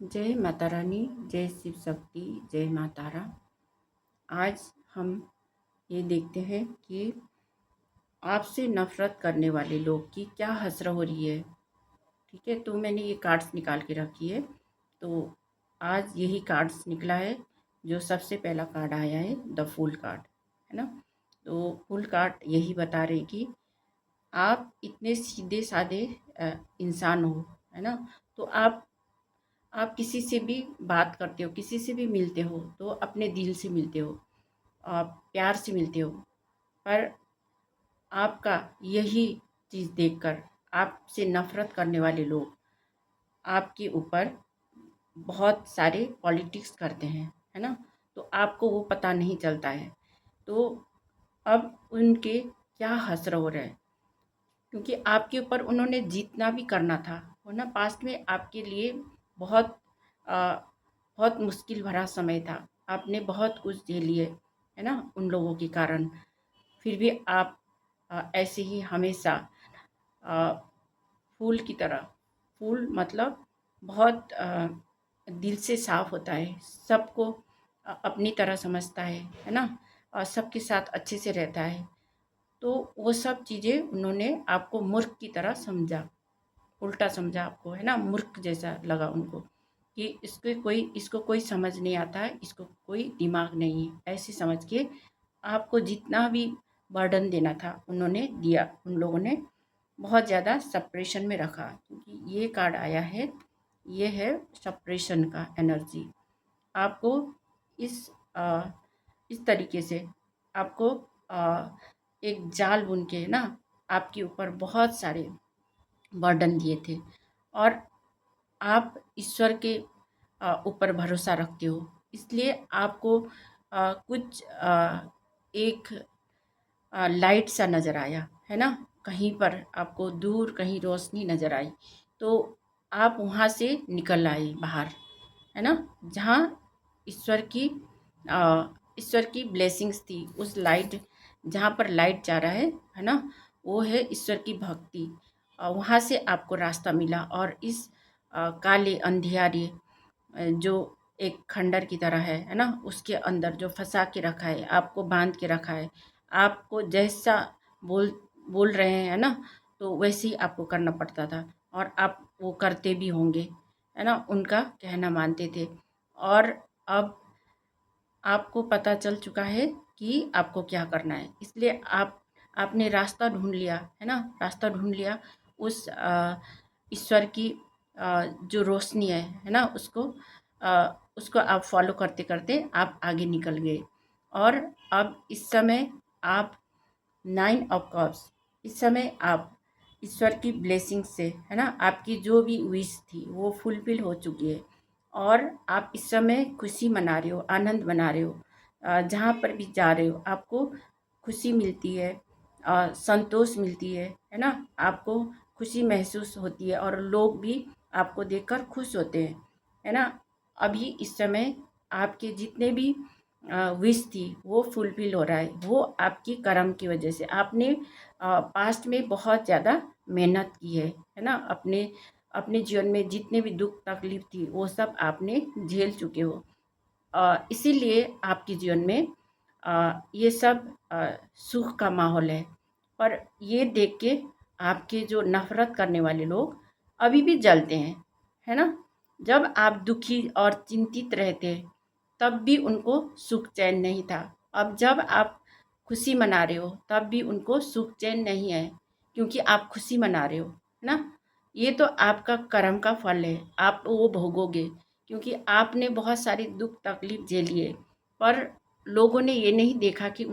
जय माता रानी, जय शिव शक्ति, जय माँ तारा। आज हम ये देखते हैं कि आपसे नफरत करने वाले लोग की क्या हसरत हो रही है। ठीक है, तो मैंने ये कार्ड्स निकाल के रखी है। तो आज यही कार्ड्स निकला है। जो सबसे पहला कार्ड आया है द फूल कार्ड, है ना। तो फूल कार्ड यही बता रहे कि आप इतने सीधे साधे इंसान हो, है ना। तो आप किसी से भी बात करते हो, किसी से भी मिलते हो तो अपने दिल से मिलते हो, आप प्यार से मिलते हो। पर आपका यही चीज़ देखकर आपसे नफ़रत करने वाले लोग आपके ऊपर बहुत सारे पॉलिटिक्स करते हैं, है ना। तो आपको वो पता नहीं चलता है। तो अब उनके क्या हसर हो रहा है, क्योंकि आपके ऊपर उन्होंने जितना भी करना था वो ना, पास्ट में आपके लिए बहुत बहुत मुश्किल भरा समय था। आपने बहुत कुछ झेल लिए, है ना, उन लोगों के कारण। फिर भी आप ऐसे ही हमेशा अ, फूल की तरह, फूल मतलब बहुत दिल से साफ होता है, सबको अपनी तरह समझता है ना, और सबके साथ अच्छे से रहता है। तो वो सब चीज़ें उन्होंने आपको मूर्ख की तरह समझा, उल्टा समझा आपको, है ना। मूर्ख जैसा लगा उनको कि इसको कोई समझ नहीं आता है, इसको कोई दिमाग नहीं है, ऐसे समझ के आपको जितना भी बर्डन देना था उन्होंने दिया। उन लोगों ने बहुत ज़्यादा सप्रेशन में रखा, क्योंकि ये कार्ड आया है, ये है सप्रेशन का एनर्जी। आपको इस अ, इस तरीके से आपको एक जाल बुन के ना आपके ऊपर बहुत सारे बर्डन दिए थे। और आप ईश्वर के ऊपर भरोसा रखते हो, इसलिए आपको कुछ एक लाइट सा नज़र आया, है ना। कहीं पर आपको दूर कहीं रोशनी नज़र आई, तो आप वहाँ से निकल आए बाहर, है ना। जहाँ ईश्वर की अ, ईश्वर की ब्लेसिंग्स थी, उस लाइट, जहाँ पर लाइट जा रहा है ना, वो है ईश्वर की भक्ति। वहाँ से आपको रास्ता मिला। और इस काले अंधियारे जो एक खंडर की तरह है ना, उसके अंदर जो फंसा के रखा है, आपको बांध के रखा है, आपको जैसा बोल बोल रहे हैं, है ना, तो वैसे ही आपको करना पड़ता था। और आप वो करते भी होंगे, है ना, उनका कहना मानते थे। और अब आपको पता चल चुका है कि आपको क्या करना है, इसलिए आपने रास्ता ढूंढ लिया, है ना, रास्ता ढूंढ लिया। उस ईश्वर की जो रोशनी है ना, उसको आप फॉलो करते करते आप आगे निकल गए। और अब इस समय आप 9 ऑफ कप्स, इस समय आप ईश्वर की ब्लेसिंग से, है ना, आपकी जो भी विश थी वो फुलफिल हो चुकी है। और आप इस समय खुशी मना रहे हो, आनंद मना रहे हो। जहाँ पर भी जा रहे हो आपको खुशी मिलती है, संतोष मिलती है ना। आपको खुशी महसूस होती है और लोग भी आपको देखकर खुश होते हैं, है ना। अभी इस समय आपके जितने भी विश थी वो फुलफिल हो रहा है, वो आपकी कर्म की वजह से। आपने पास्ट में बहुत ज़्यादा मेहनत की है ना। अपने अपने जीवन में जितने भी दुख तकलीफ थी वो सब आपने झेल चुके हो। इसीलिए आपके जीवन में ये सब सुख का माहौल है। पर ये देख के आपके जो नफ़रत करने वाले लोग अभी भी जलते हैं, है ना। जब आप दुखी और चिंतित रहते तब भी उनको सुख चैन नहीं था। अब जब आप खुशी मना रहे हो तब भी उनको सुख चैन नहीं है, क्योंकि आप खुशी मना रहे हो, है ना। ये तो आपका कर्म का फल है, आप वो भोगोगे, क्योंकि आपने बहुत सारी दुख तकलीफ झेली है। पर लोगों ने ये नहीं देखा कि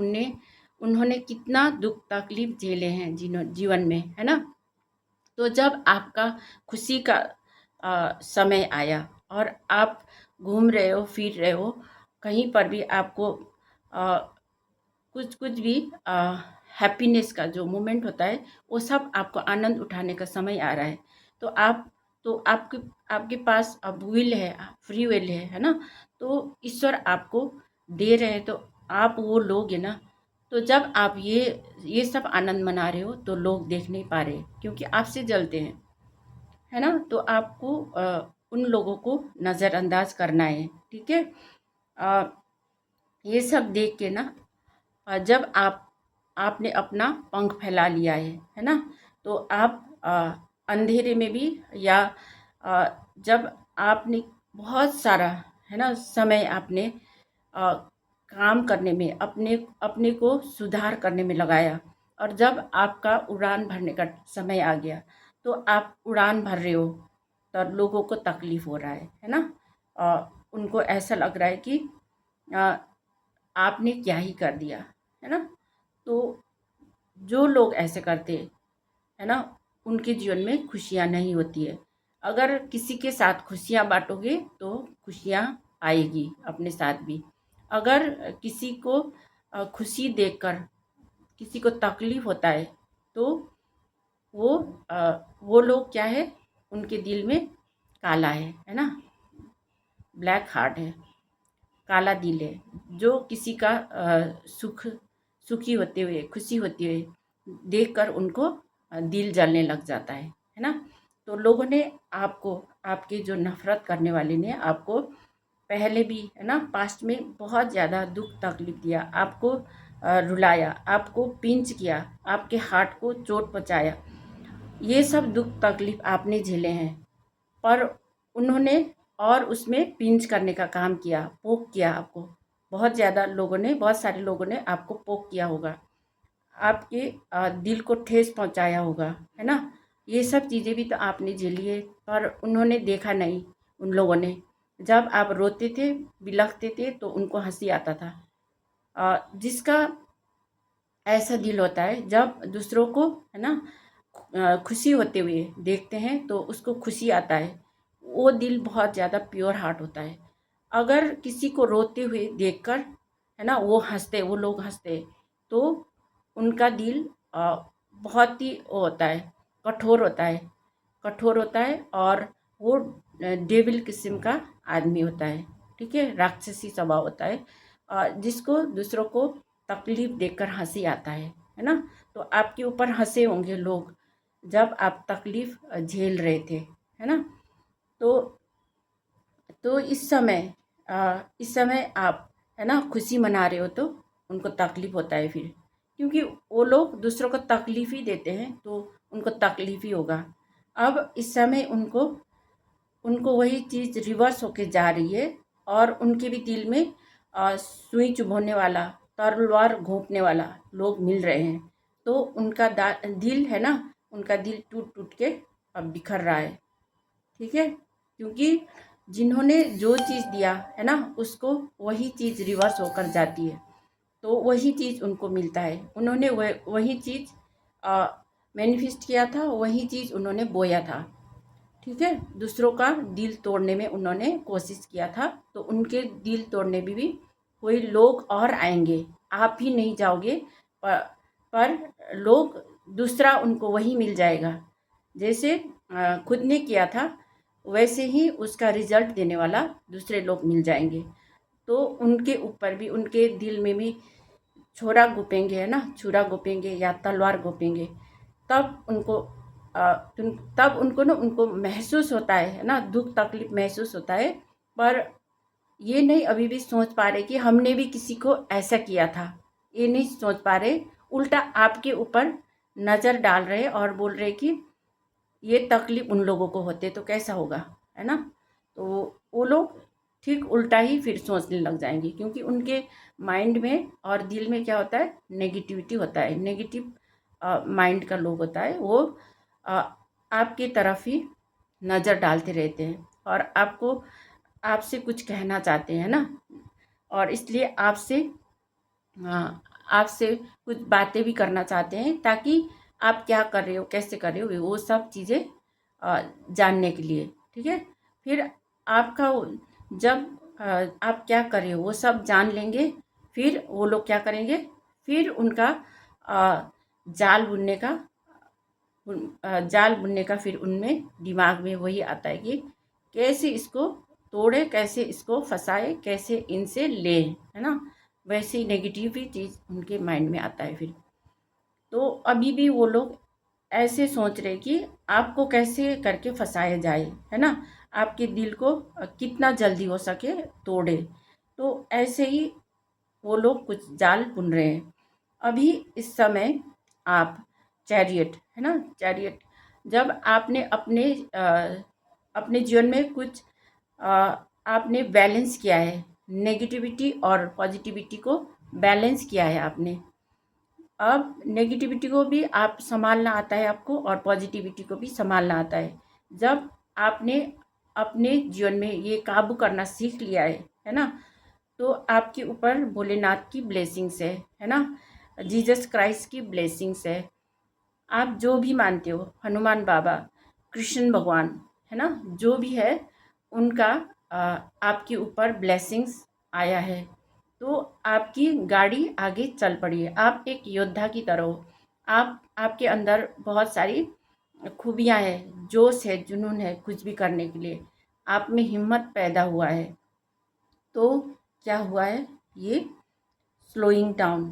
उन्होंने कितना दुख तकलीफ झेले हैं जीवन में, है ना। तो जब आपका खुशी का समय आया और आप घूम रहे हो, फिर रहे हो, कहीं पर भी आपको अ, कुछ कुछ भी हैप्पीनेस का जो मोमेंट होता है वो सब आपको आनंद उठाने का समय आ रहा है। तो आपके आपके पास अब विल है, फ्री विल है ना। तो ईश्वर आपको दे रहे हैं, तो आप वो लोगे ना। तो जब आप ये सब आनंद मना रहे हो तो लोग देख नहीं पा रहे, क्योंकि आपसे जलते हैं, है ना। तो आपको उन लोगों को नज़रअंदाज करना है। ठीक है। अ, ये सब देख के ना, जब आपने अपना पंख फैला लिया है ना, तो आप अंधेरे में भी, या जब आपने बहुत सारा, है ना, समय आपने अ, काम करने में, अपने अपने को सुधार करने में लगाया, और जब आपका उड़ान भरने का समय आ गया, तो आप उड़ान भर रहे हो, तो लोगों को तकलीफ हो रहा है ना। उनको ऐसा लग रहा है कि अ, आपने क्या ही कर दिया, है ना। तो जो लोग ऐसे करते, है ना, उनके जीवन में खुशियाँ नहीं होती है। अगर किसी के साथ खुशियाँ बांटोगे तो खुशियाँ आएगी अपने साथ भी। अगर किसी को खुशी देखकर किसी को तकलीफ होता है, तो वो वो लोग क्या है, उनके दिल में काला है ना, ब्लैक हार्ट है, काला दिल है। जो किसी का सुखी होते हुए, खुशी होते हुए देखकर उनको दिल जलने लग जाता है ना। तो लोगों ने आपको, आपके जो नफ़रत करने वाले ने आपको पहले भी, है ना, पास्ट में बहुत ज़्यादा दुख तकलीफ दिया, आपको रुलाया, आपको पिंच किया, आपके हार्ट को चोट पहुँचाया। ये सब दुख तकलीफ आपने झेले हैं, पर उन्होंने और उसमें पिंच करने का काम किया, पोक किया आपको। बहुत ज़्यादा लोगों ने, बहुत सारे लोगों ने आपको पोक किया होगा, आपके दिल को ठेस पहुंचाया होगा, है ना। ये सब चीज़ें भी तो आपने झेली है, पर उन्होंने देखा नहीं। उन लोगों ने, जब आप रोते थे, बिलखते थे, तो उनको हंसी आता था। जिसका ऐसा दिल होता है, जब दूसरों को, है ना, खुशी होते हुए देखते हैं तो उसको खुशी आता है, वो दिल बहुत ज़्यादा प्योर हार्ट होता है। अगर किसी को रोते हुए देखकर, है ना, वो हंसते, वो लोग हंसते, तो उनका दिल बहुत ही वो होता है, कठोर होता है, कठोर होता है, और वो डेविल किस्म का आदमी होता है। ठीक है, राक्षसी स्वभाव होता है, जिसको दूसरों को तकलीफ देकर हंसी आता है ना। तो आपके ऊपर हंसे होंगे लोग, जब आप तकलीफ झेल रहे थे, है ना। तो इस समय आप, है ना, खुशी मना रहे हो, तो उनको तकलीफ होता है फिर, क्योंकि वो लोग दूसरों को तकलीफ ही देते हैं, तो उनको तकलीफ ही होगा। अब इस समय उनको उनको वही चीज़ रिवर्स होके जा रही है, और उनके भी दिल में सुई चुभोने वाला, तलवार घोंपने वाला लोग मिल रहे हैं। तो उनका दिल, है ना, उनका दिल टूट टूट के अब बिखर रहा है। ठीक है, क्योंकि जिन्होंने जो चीज़ दिया, है ना, उसको वही चीज़ रिवर्स होकर जाती है, तो वही चीज़ उनको मिलता है। उन्होंने वही चीज़ मैनिफेस्ट किया था, वही चीज़ उन्होंने बोया था। ठीक है, दूसरों का दिल तोड़ने में उन्होंने कोशिश किया था, तो उनके दिल तोड़ने में भी कोई लोग और आएंगे, आप ही नहीं जाओगे, पर लोग, दूसरा उनको वही मिल जाएगा। जैसे खुद ने किया था, वैसे ही उसका रिजल्ट देने वाला दूसरे लोग मिल जाएंगे। तो उनके ऊपर भी, उनके दिल में भी छोरा घोंपेंगे, है ना, छुरा घोंपेंगे या तलवार घोंपेंगे, तब उनको तब उनको ना, उनको महसूस होता है ना, दुख तकलीफ महसूस होता है, पर ये नहीं अभी भी सोच पा रहे कि हमने भी किसी को ऐसा किया था। ये नहीं सोच पा रहे, उल्टा आपके ऊपर नज़र डाल रहे और बोल रहे कि ये तकलीफ उन लोगों को होते तो कैसा होगा, है ना। तो वो लोग ठीक उल्टा ही फिर सोचने लग जाएंगे, क्योंकि उनके माइंड में और दिल में क्या होता है, नेगेटिविटी होता है, नेगेटिव माइंड का लोग होता है, वो अ, आपकी तरफ ही नज़र डालते रहते हैं, और आपको, आपसे कुछ कहना चाहते हैं ना, और इसलिए आपसे, हाँ, आपसे कुछ बातें भी करना चाहते हैं, ताकि आप क्या कर रहे हो, कैसे कर रहे हो, वो सब चीज़ें जानने के लिए। ठीक है, फिर आपका जब आप क्या कर रहे हो वो सब जान लेंगे, फिर वो लोग क्या करेंगे, फिर उनका जाल बुनने का, जाल बुनने का फिर उनमें दिमाग में वही आता है कि कैसे इसको तोड़े, कैसे इसको फंसाए, कैसे इनसे ले, है ना। वैसे ही नेगेटिव ही चीज़ उनके माइंड में आता है फिर। तो अभी भी वो लोग ऐसे सोच रहे कि आपको कैसे करके फंसाया जाए, है ना, आपके दिल को कितना जल्दी हो सके तोड़े। तो ऐसे ही वो लोग कुछ जाल बुन रहे हैं। अभी इस समय आप चैरियट, है ना, चैरियट, जब आपने अपने जीवन में कुछ आपने बैलेंस किया है, नेगेटिविटी और पॉजिटिविटी को बैलेंस किया है आपने। अब नेगेटिविटी को भी आप संभालना आता है आपको, और पॉजिटिविटी को भी संभालना आता है। जब आपने अपने जीवन में ये काबू करना सीख लिया है ना, तो आपके ऊपर भोलेनाथ की ब्लेसिंग्स है ना, जीसस क्राइस्ट की ब्लेसिंग्स है। आप जो भी मानते हो, हनुमान बाबा, कृष्ण भगवान, है ना, जो भी है उनका आपके ऊपर ब्लेसिंग्स आया है। तो आपकी गाड़ी आगे चल पड़ी है। आप एक योद्धा की तरह हो। आपके अंदर बहुत सारी खूबियाँ हैं, जोश है, जुनून है कुछ भी करने के लिए। आप में हिम्मत पैदा हुआ है। तो क्या हुआ है, ये स्लोइंग डाउन।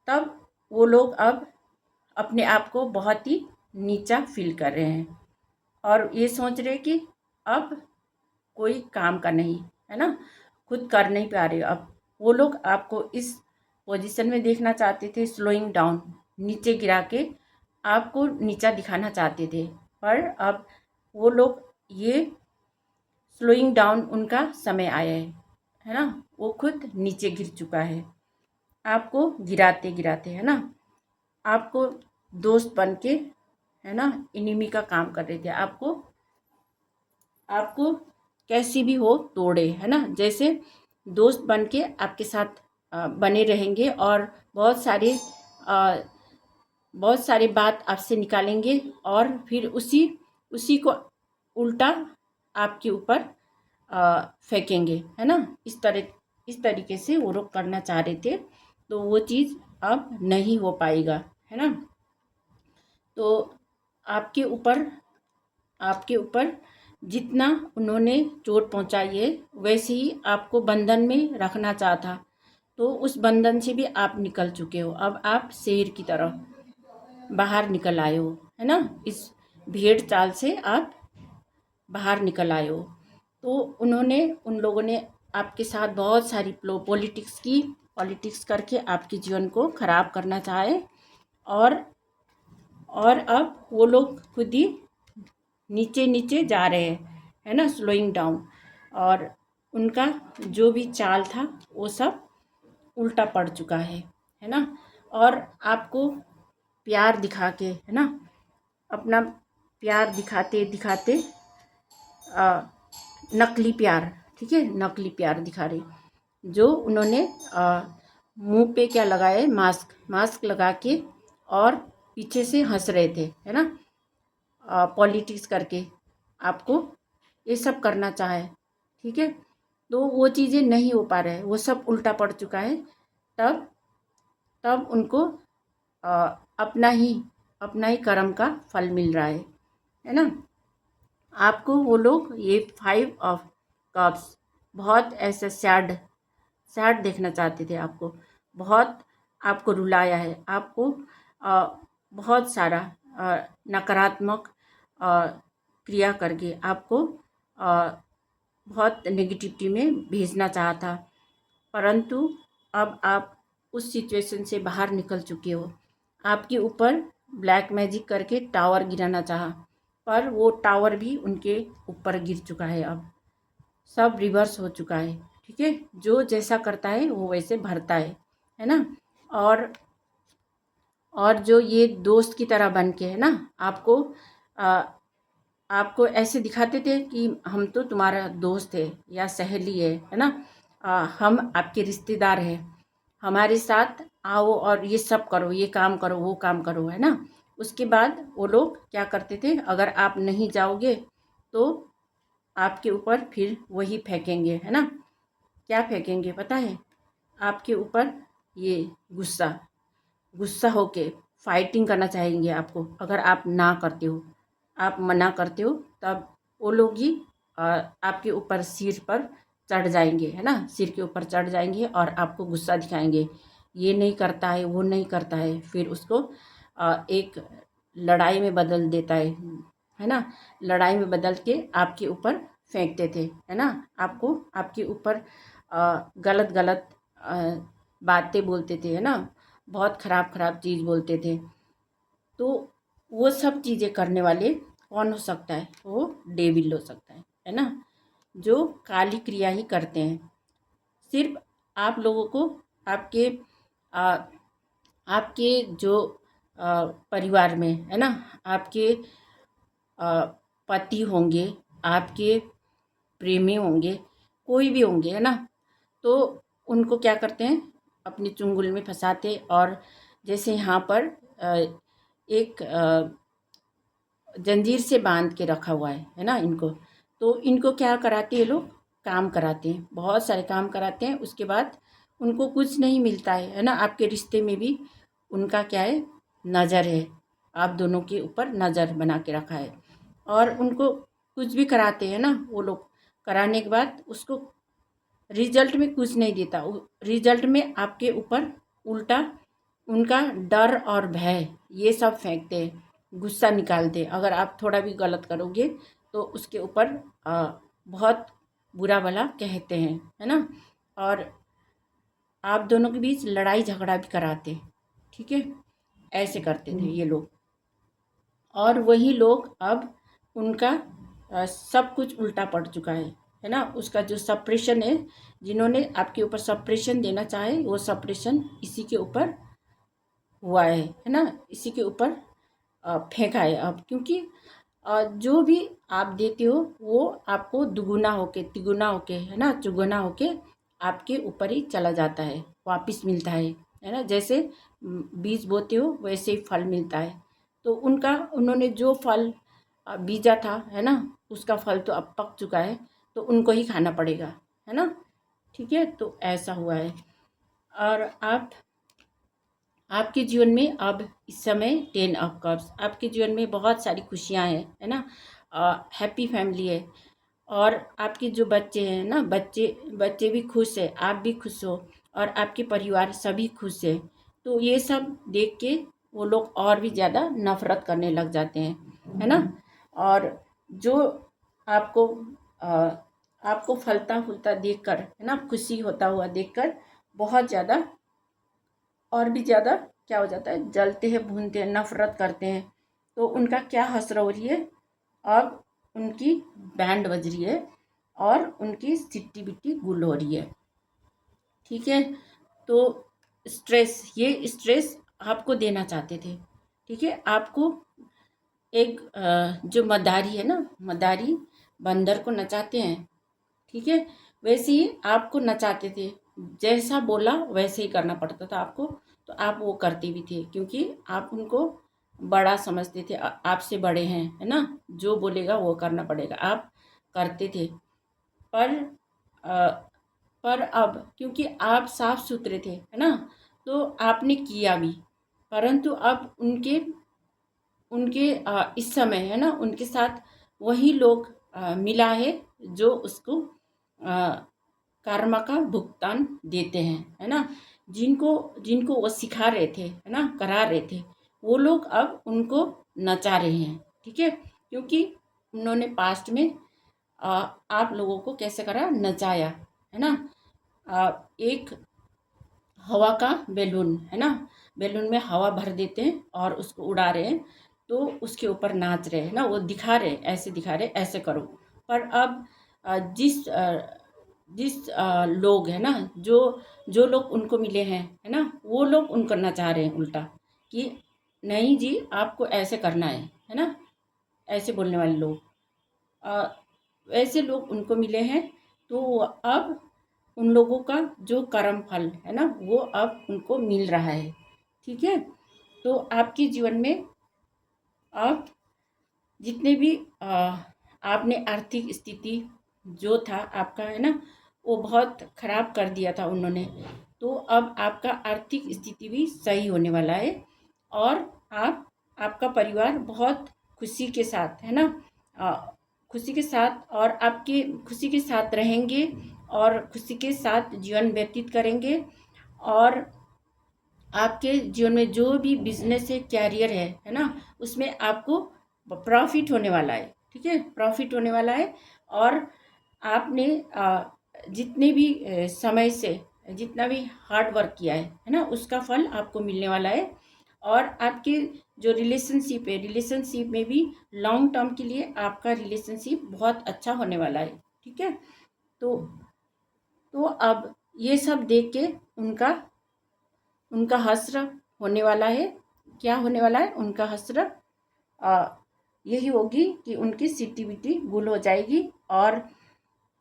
तब वो लोग अब अपने आप को बहुत ही नीचा फील कर रहे हैं और ये सोच रहे कि अब कोई काम का नहीं, है ना, खुद कर नहीं पा रहे। अब वो लोग आपको इस पोजीशन में देखना चाहते थे, स्लोइंग डाउन, नीचे गिरा के आपको नीचा दिखाना चाहते थे। पर अब वो लोग ये स्लोइंग डाउन उनका समय आया है ना, वो खुद नीचे गिर चुका है। आपको गिराते गिराते, है ना, आपको दोस्त बन के, है ना, इनिमी का काम कर रहे थे। आपको आपको कैसी भी हो तोड़े, है ना, जैसे दोस्त बन के आपके साथ बने रहेंगे और अ, बहुत सारे बात आपसे निकालेंगे और फिर उसी उसी को उल्टा आपके ऊपर फेंकेंगे, है ना। इस तरीके से वो लोग करना चाह रहे थे। तो वो चीज़ अब नहीं हो पाएगा, है ना। तो आपके ऊपर आपके ऊपर जितना उन्होंने चोट पहुंचाई है, वैसे ही आपको बंधन में रखना चाहता। तो उस बंधन से भी आप निकल चुके हो। अब आप शेर की तरह बाहर निकल आए हो, है ना, इस भेड़ चाल से आप बाहर निकल आए हो। तो उन लोगों ने आपके साथ बहुत सारी पॉलिटिक्स करके आपके जीवन को खराब करना चाहे। और अब वो लोग खुद ही नीचे नीचे जा रहे हैं, है ना, स्लोइंग डाउन। और उनका जो भी चाल था वो सब उल्टा पड़ चुका है ना। और आपको प्यार दिखा के, है ना, अपना प्यार दिखाते दिखाते नकली प्यार, ठीक है, नकली प्यार दिखा रहे। जो उन्होंने मुंह पे क्या लगाए, मास्क लगा के, और पीछे से हंस रहे थे, है ना, पॉलिटिक्स करके आपको ये सब करना चाहे, ठीक है। तो वो चीज़ें नहीं हो पा रहा है, वो सब उल्टा पड़ चुका है। तब तब उनको अपना ही कर्म का फल मिल रहा है ना। आपको वो लोग ये 5 ऑफ कप्स बहुत ऐसे सैड देखना चाहते थे। आपको बहुत आपको रुलाया है। आपको बहुत सारा नकारात्मक क्रिया करके आपको बहुत नेगेटिविटी में भेजना चाहता। परंतु अब आप उस सिचुएशन से बाहर निकल चुके हो। आपके ऊपर ब्लैक मैजिक करके टावर गिराना चाहा, पर वो टावर भी उनके ऊपर गिर चुका है। अब सब रिवर्स हो चुका है, ठीक है। जो जैसा करता है वो वैसे भरता है ना। और जो ये दोस्त की तरह बन के, है ना, आपको ऐसे दिखाते थे कि हम तो तुम्हारा दोस्त है या सहेली है ना, हम आपके रिश्तेदार हैं, हमारे साथ आओ और ये सब करो, ये काम करो, वो काम करो, है ना। उसके बाद वो लोग क्या करते थे, अगर आप नहीं जाओगे तो आपके ऊपर फिर वही फेंकेंगे, है ना। क्या फेंकेंगे पता है, आपके ऊपर ये गुस्सा होके फाइटिंग करना चाहेंगे आपको। अगर आप ना करते हो, आप मना करते हो, तब वो लोग ही आपके ऊपर सिर पर चढ़ जाएंगे, है ना, सिर के ऊपर चढ़ जाएंगे और आपको गुस्सा दिखाएंगे। ये नहीं करता है, वो नहीं करता है, फिर उसको एक लड़ाई में बदल देता है ना। लड़ाई में बदल के आपके ऊपर फेंकते थे, है ना। आपको आपके ऊपर गलत गलत बातें बोलते थे, है ना। बहुत ख़राब ख़राब चीज़ बोलते थे। तो वो सब चीज़ें करने वाले कौन हो सकता है? वो डेविल हो सकता है ना, जो काली क्रिया ही करते हैं। सिर्फ आप लोगों को आपके आ, आपके जो परिवार में, है ना, आपके पति होंगे, आपके प्रेमी होंगे, कोई भी होंगे, है ना, तो उनको क्या करते हैं, अपनी चुंगल में फंसाते। और जैसे यहाँ पर एक जंजीर से बांध के रखा हुआ है ना इनको। तो इनको क्या कराते हैं, लोग काम कराते हैं, बहुत सारे काम कराते हैं। उसके बाद उनको कुछ नहीं मिलता है ना। आपके रिश्ते में भी उनका क्या है, नज़र है, आप दोनों के ऊपर नज़र बना के रखा है। और उनको कुछ भी कराते हैं ना वो लोग, कराने के बाद उसको रिजल्ट में कुछ नहीं देता। रिजल्ट में आपके ऊपर उल्टा उनका डर और भय ये सब फेंकते हैं, गुस्सा निकालते हैं। अगर आप थोड़ा भी गलत करोगे तो उसके ऊपर बहुत बुरा भला कहते हैं, है ना। और आप दोनों के बीच लड़ाई झगड़ा भी कराते, ठीक है। ऐसे करते थे ये लोग। और वही लोग अब उनका सब कुछ उल्टा पड़ चुका है ना। उसका जो सप्रेशन है, जिन्होंने आपके ऊपर सप्रेशन देना चाहे, वो सप्रेशन इसी के ऊपर हुआ है ना, इसी के ऊपर फेंका है अब। क्योंकि जो भी आप देते हो वो आपको दुगुना होके, तिगुना होके, है ना, चुगुना होके आपके ऊपर ही चला जाता है, वापस मिलता है ना। जैसे बीज बोते हो वैसे ही फल मिलता है। तो उन्होंने जो फल बीजा था, है ना, उसका फल तो अब पक चुका है, तो उनको ही खाना पड़ेगा, है ना। ठीक है, तो ऐसा हुआ है। और आपके जीवन में अब इस समय 10 ऑफ कप्स, आपके जीवन में बहुत सारी खुशियाँ हैं, है ना। हैप्पी फैमिली है। और आपके जो बच्चे हैं ना, बच्चे बच्चे भी खुश है, आप भी खुश हो, और आपके परिवार सभी खुश है। तो ये सब देख के वो लोग और भी ज़्यादा नफरत करने लग जाते हैं, है ना। और जो आपको आ, आपको फलता फूलता देखकर, है ना, खुशी होता हुआ देखकर बहुत ज़्यादा और भी ज़्यादा क्या हो जाता है, जलते हैं, भूनते हैं, नफरत करते हैं। तो उनका क्या हसरत हो रही है, अब उनकी बैंड बज रही है और उनकी सिट्टी बिट्टी गुल हो रही है, ठीक है। तो स्ट्रेस, ये स्ट्रेस आपको देना चाहते थे, ठीक है। आपको एक जो मदारी है ना, मदारी बंदर को नचाते हैं, ठीक है, वैसे ही आपको नचाते थे। जैसा बोला वैसे ही करना पड़ता था आपको। तो आप वो करते भी थे, क्योंकि आप उनको बड़ा समझते थे, आपसे बड़े हैं, है ना, जो बोलेगा वो करना पड़ेगा, आप करते थे। पर अ, पर अब क्योंकि आप साफ सुथरे थे, है ना, तो आपने किया भी। परंतु अब उनके उनके इस समय, है ना, उनके साथ वही लोग मिला है जो उसको कर्म का भुगतान देते हैं, है ना। जिनको जिनको वो सिखा रहे थे, है ना, करा रहे थे, वो लोग अब उनको नचा रहे हैं, ठीक है। क्योंकि उन्होंने पास्ट में आप लोगों को कैसे करा, नचाया, है ना। एक हवा का बैलून, है ना, बैलून में हवा भर देते हैं और उसको उड़ा रहे हैं, तो उसके ऊपर नाच रहे हैं ना, वो दिखा रहे, ऐसे दिखा रहे, ऐसे करो। पर अब जिस लोग है ना, जो जो लोग उनको मिले हैं, है ना, वो लोग उनको नचा रहे हैं उल्टा, कि नहीं जी आपको ऐसे करना है ना, ऐसे बोलने वाले लोग वैसे लोग उनको मिले हैं। तो अब उन लोगों का जो कर्म फल है ना, वो अब उनको मिल रहा है, ठीक है। तो आपके जीवन में आप जितने भी आपने आर्थिक स्थिति जो था आपका, है ना, वो बहुत खराब कर दिया था उन्होंने। तो अब आपका आर्थिक स्थिति भी सही होने वाला है। और आपका परिवार बहुत खुशी के साथ, है ना, अ, खुशी के साथ, और आपकी खुशी के साथ रहेंगे और खुशी के साथ जीवन व्यतीत करेंगे। और आपके जीवन में जो भी बिजनेस है, कैरियर है ना, उसमें आपको प्रॉफिट होने वाला है, ठीक है, प्रॉफिट होने वाला है। और आपने जितने भी समय से जितना भी हार्ड वर्क किया है ना, उसका फल आपको मिलने वाला है। और आपके जो रिलेशनशिप में भी लॉन्ग टर्म के लिए आपका रिलेशनशिप बहुत अच्छा होने वाला है। ठीक है। तो अब ये सब देख के उनका उनका हश्र होने वाला है। क्या होने वाला है? उनका हश्र यही होगी कि उनकी सिटिविटी गुल हो जाएगी और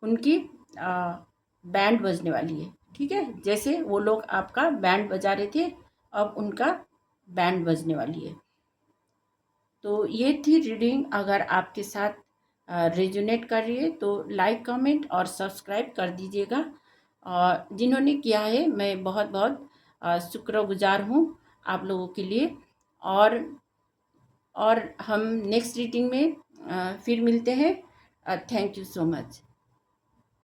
उनकी बैंड बजने वाली है। ठीक है। जैसे वो लोग आपका बैंड बजा रहे थे, अब उनका बैंड बजने वाली है। तो ये थी रीडिंग। अगर आपके साथ रेजोनेट कर रही है तो लाइक, कमेंट और सब्सक्राइब कर दीजिएगा। और जिन्होंने किया है, मैं बहुत बहुत शुक्रगुजार हूँ आप लोगों के लिए। और हम नेक्स्ट रीडिंग में फिर मिलते हैं। Thank you so much.